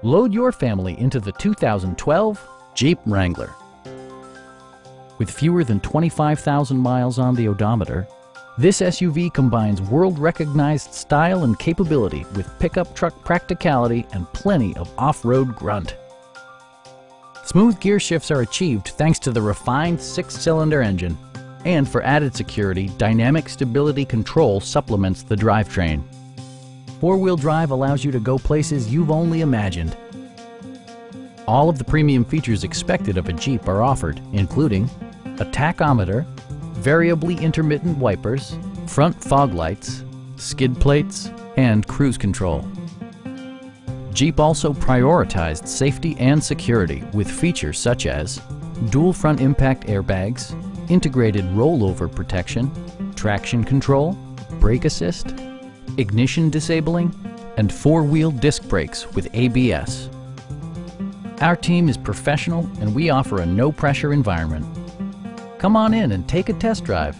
Load your family into the 2012 Jeep Wrangler. With fewer than 25,000 miles on the odometer, this SUV combines world-recognized style and capability with pickup truck practicality and plenty of off-road grunt. Smooth gear shifts are achieved thanks to the refined 6-cylinder engine. And for added security, dynamic stability control supplements the drivetrain. Four-wheel drive allows you to go places you've only imagined. All of the premium features expected of a Jeep are offered, including a tachometer, variably intermittent wipers, front fog lights, skid plates, and cruise control. Jeep also prioritized safety and security with features such as dual front impact airbags, integrated rollover protection, traction control, brake assist, ignition disabling, and four-wheel disc brakes with ABS. Our team is professional and we offer a no-pressure environment. Come on in and take a test drive.